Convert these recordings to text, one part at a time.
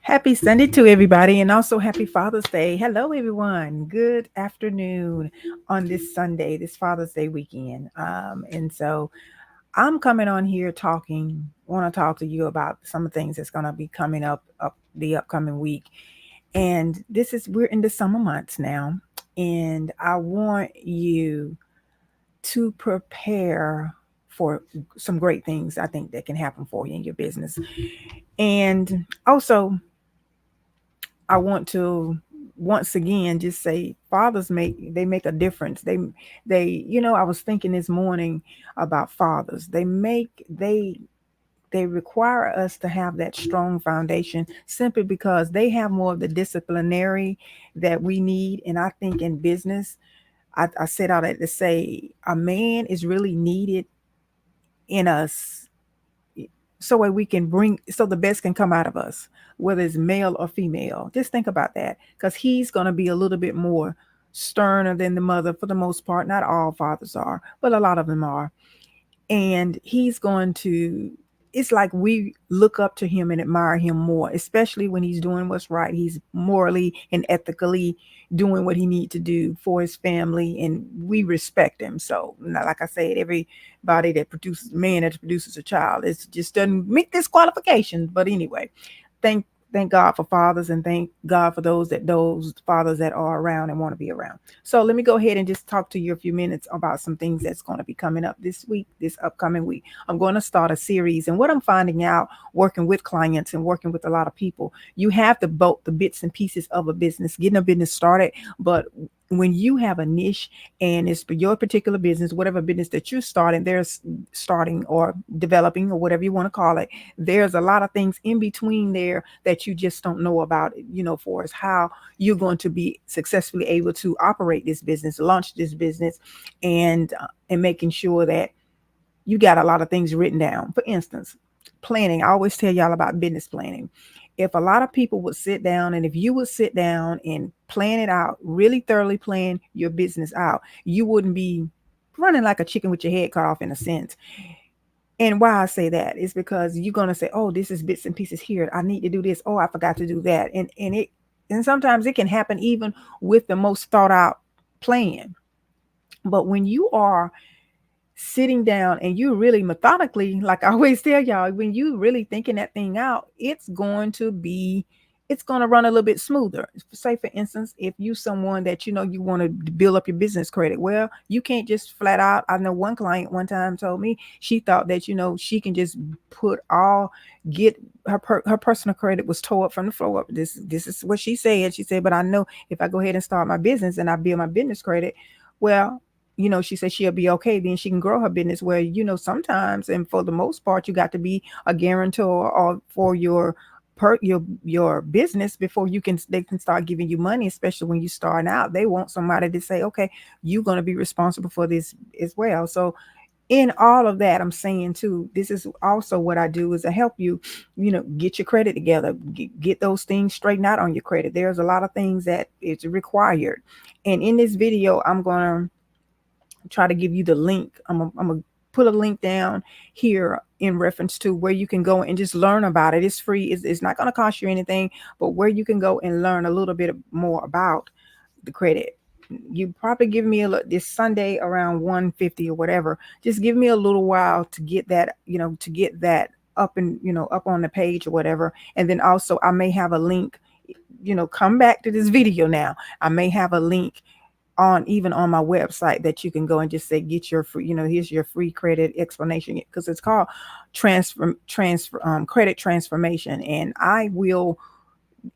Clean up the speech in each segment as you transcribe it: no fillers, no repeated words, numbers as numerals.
Happy Sunday to everybody, and also happy Father's Day. Hello, everyone. Good afternoon on this Sunday, this Father's Day weekend. And so I'm coming on here want to talk to you about some of the things that's going to be coming up the upcoming week. And we're in the summer months now, and I want you to prepare for some great things I think that can happen for you in your business. And also, I want to once again just say fathers make a difference. I was thinking this morning about fathers. They require us to have that strong foundation simply because they have more of the disciplinary that we need. And I think in business, I set out to say a man is really needed in us so the best can come out of us, whether it's male or female. Just think about that, because he's going to be a little bit more sterner than the mother for the most part. Not all fathers are, but a lot of them are. And he's going to it's like we look up to him and admire him more, especially when he's doing what's right. He's morally and ethically doing what he needs to do for his family, and we respect him. So, like I said, everybody that produces man that produces a child, it just doesn't meet this qualification. But anyway, thank thank God for fathers, and thank God for those fathers that are around and want to be around. So let me go ahead and just talk to you a few minutes about some things that's going to be coming up this week, this upcoming week. I'm going to start a series, and what I'm finding out working with clients and working with a lot of people, you have to both the bits and pieces of a business, getting a business started, but when you have a niche and it's for your particular business, whatever business that you're starting, there's starting or developing or whatever you want to call it, there's a lot of things in between there that you just don't know about, for as how you're going to be successfully able to operate this business, launch this business, and making sure that you got a lot of things written down. For instance, planning. I always tell y'all about business planning. If a lot of people would sit down, and if you would sit down and plan it out, really thoroughly plan your business out, you wouldn't be running like a chicken with your head cut off, in a sense. And why I say that is because you're gonna say, "Oh, this is bits and pieces here. I need to do this. Oh, I forgot to do that." And sometimes it can happen even with the most thought out plan. But when you are sitting down and you really methodically, like I always tell y'all, when you really thinking that thing out, it's going to run a little bit smoother. Say for instance, if you someone that you want to build up your business credit, well, you can't just flat out. I know one client one time told me she thought that she can just put all get her personal credit was tore up from the floor up. This is what she said. She said, but I know if I go ahead and start my business and I build my business credit, well, she said she'll be okay. Then she can grow her business. Where, sometimes, and for the most part, you got to be a guarantor or for your business before they can start giving you money, especially when you starting out. They want somebody to say, okay, you're going to be responsible for this as well. So in all of that, I'm saying too, this is also what I do is to help you, get your credit together, get those things straightened out on your credit. There's a lot of things that is required. And in this video, I'm going to try to give you the link. I'm gonna put a link down here in reference to where you can go and just learn about it. It's free. It's not going to cost you anything, but where you can go and learn a little bit more about the credit. You probably give me this Sunday around 1:50 or whatever. Just give me a little while to get that, up and up on the page or whatever. And then also I may have a link. Come back to this video now. I may have a link even on my website that you can go and just say, get your free, here's your free credit explanation, because it's called credit transformation. And I will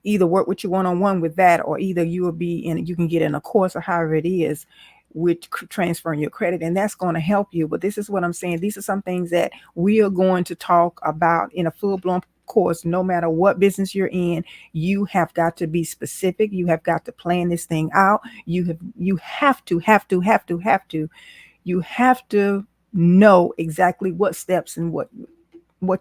either work with you one-on-one with that, or either you can get in a course, or however it is, with transferring your credit, and that's going to help you. But this is what I'm saying. These are some things that we are going to talk about in a full-blown course. No matter what business you're in, you have got to be specific. You have got to plan this thing out. You have to know exactly what steps and what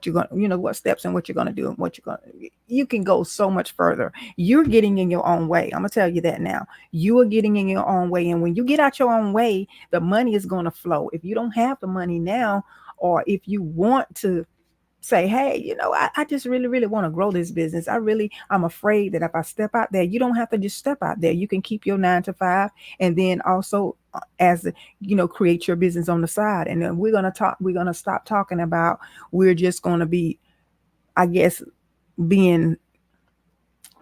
you're going to, what steps and what you're going to do, and you can go so much further. You're getting in your own way. I'm going to tell you that now. You are getting in your own way. And when you get out your own way, the money is going to flow. If you don't have the money now, or if you want to say, hey, I just really, really want to grow this business. I'm afraid that if I step out there, you don't have to just step out there. You can keep your 9 to 5, and then also create your business on the side. And then we're going to stop talking about, we're just going to be, I guess, being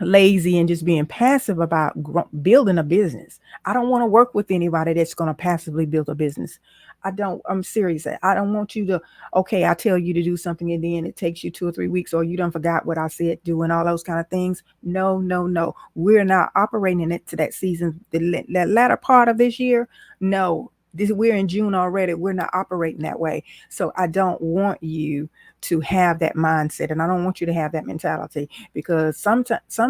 lazy and just being passive about building a business. I don't want to work with anybody that's going to passively build a business. I'm serious. I don't want you to, okay, I tell you to do something and then it takes you 2 or 3 weeks, or you don't forgot what I said, doing all those kind of things. No, no, no. We're not operating it to that season, that latter part of this year. No, we're in June already. We're not operating that way. So I don't want you to have that mindset, and I don't want you to have that mentality, because some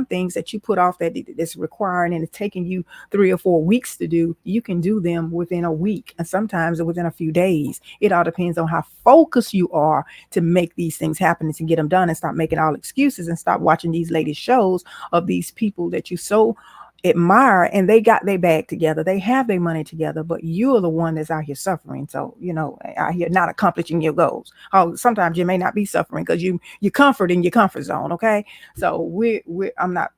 things that you put off that's requiring and it's taking you 3 or 4 weeks to do, you can do them within a week, and sometimes within a few days. It all depends on how focused you are to make these things happen and to get them done, and stop making all excuses, and stop watching these latest shows of these people that you so admire, and they got their bag together, they have their money together, but you're the one that's out here suffering. So out here not accomplishing your goals. Oh, sometimes you may not be suffering because you comfort in your comfort zone. Okay, so I'm not,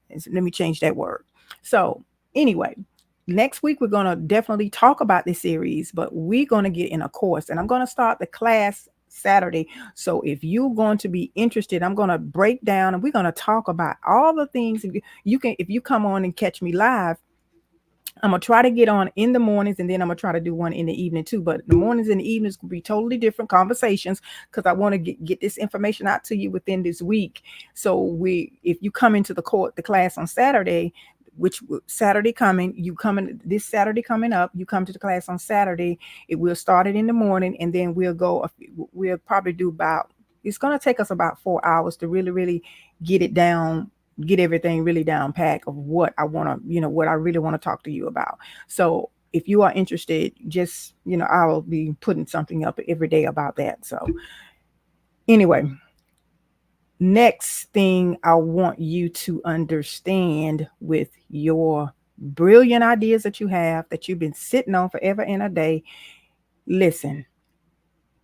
let me change that word. So anyway, next week we're going to definitely talk about this series, but we're going to get in a course, and I'm going to start the class Saturday. So if you're going to be interested, I'm going to break down and we're going to talk about all the things. If you come on and catch me live, I'm going to try to get on in the mornings, and then I'm going to try to do one in the evening too. But the mornings and the evenings will be totally different conversations, because I want to get this information out to you within this week. So if you come into the class on Saturday, which Saturday coming, this Saturday coming up, you come to the class on Saturday. It will start it in the morning, and then we'll probably do it's going to take us about 4 hours to really, really get it down, get everything really down pack of what I want to, what I really want to talk to you about. So if you are interested, just, I'll be putting something up every day about that. So anyway, next thing I want you to understand, with your brilliant ideas that you have, that you've been sitting on forever and a day, listen,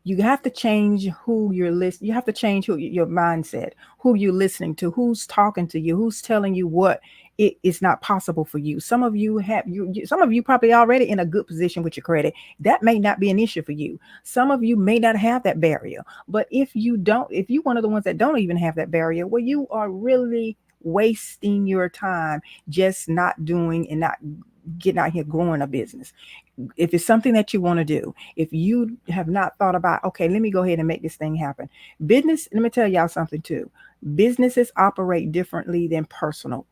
you have to change who you're listening. You have to change your mindset, who you're listening to, who's talking to you, who's telling you what it is not possible for you. Some of you some of you probably already in a good position with your credit. That may not be an issue for you. Some of you may not have that barrier. But if you're one of the ones that don't even have that barrier, well, you are really wasting your time just not doing and not getting out here growing a business. If it's something that you want to do, if you have not thought about, okay, let me go ahead and make this thing happen. Business, let me tell y'all something too. Businesses operate differently than personal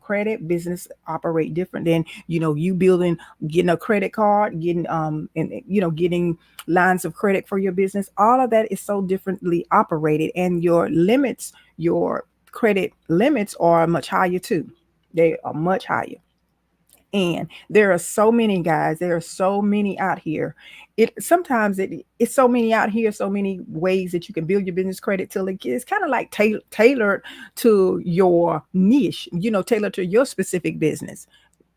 credit. Business operate different than, you getting a credit card, getting lines of credit for your business. All of that is so differently operated, and your credit limits are much higher too. They are much higher. And there are so many guys, there are so many out here. It's so many out here, so many ways that you can build your business credit till it's kind of like tailored to your niche, tailored to your specific business.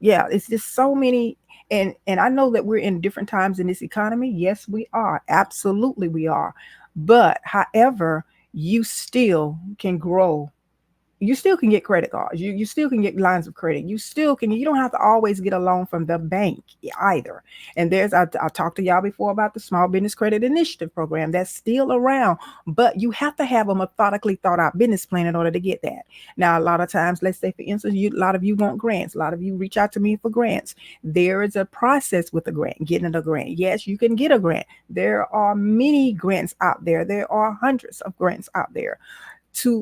Yeah, it's just so many. And I know that we're in different times in this economy. Yes, we are. Absolutely, we are. But however, you still can grow, you still can get credit cards. You still can get lines of credit. You don't have to always get a loan from the bank either. And I talked to y'all before about the Small Business Credit Initiative program. That's still around, but you have to have a methodically thought out business plan in order to get that. Now, a lot of times, let's say for instance, a lot of you want grants. A lot of you reach out to me for grants. There is a process with a grant, getting a grant. Yes, you can get a grant. There are many grants out there. There are hundreds of grants out there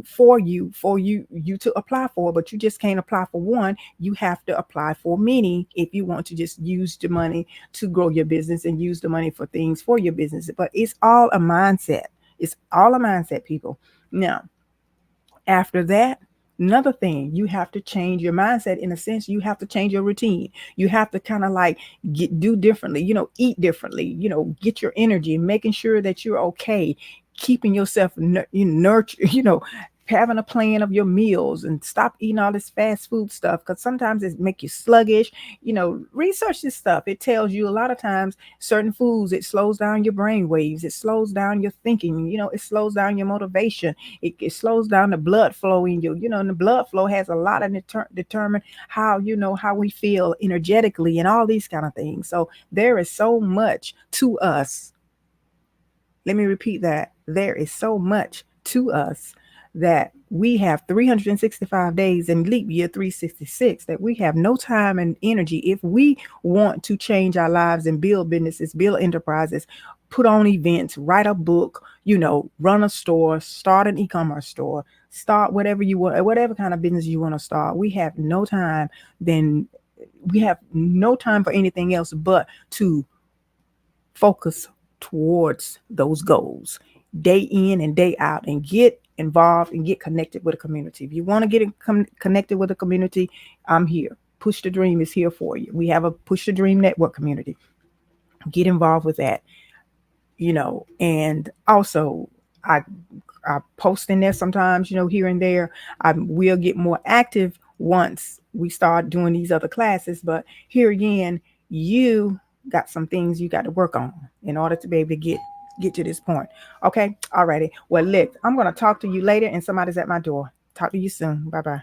for you to apply for, but you just can't apply for one. You have to apply for many if you want to just use the money to grow your business and use the money for things for your business. But it's all a mindset. It's all a mindset, people. Now, after that, another thing, you have to change your mindset. In a sense, you have to change your routine. You have to kind of like do differently, eat differently, get your energy, making sure that you're okay, keeping yourself nurtured, having a plan of your meals and stop eating all this fast food stuff because sometimes it make you sluggish. Research this stuff. It tells you a lot of times certain foods, it slows down your brain waves, it slows down your thinking, it slows down your motivation, it slows down the blood flow in you, and the blood flow has a lot of determine how we feel energetically and all these kind of things. So there is so much to us. Let me repeat that. There is so much to us that we have 365 days in leap year 366 that we have no time and energy if we want to change our lives and build businesses, build enterprises, put on events, write a book, run a store, start an e-commerce store, start whatever you want, whatever kind of business you want to start. Then we have no time for anything else but to focus towards those goals day in and day out and get involved and get connected with a community. If you want to get connected with a community, I'm here. Push the Dream is here for you. We have a Push the Dream network community. Get involved with that, and also I post in there sometimes, here and there. I will get more active once we start doing these other classes. But here again, you got some things you got to work on in order to be able to get to this point. Okay. Alrighty. Well, look, I'm gonna talk to you later, and somebody's at my door. Talk to you soon. Bye bye.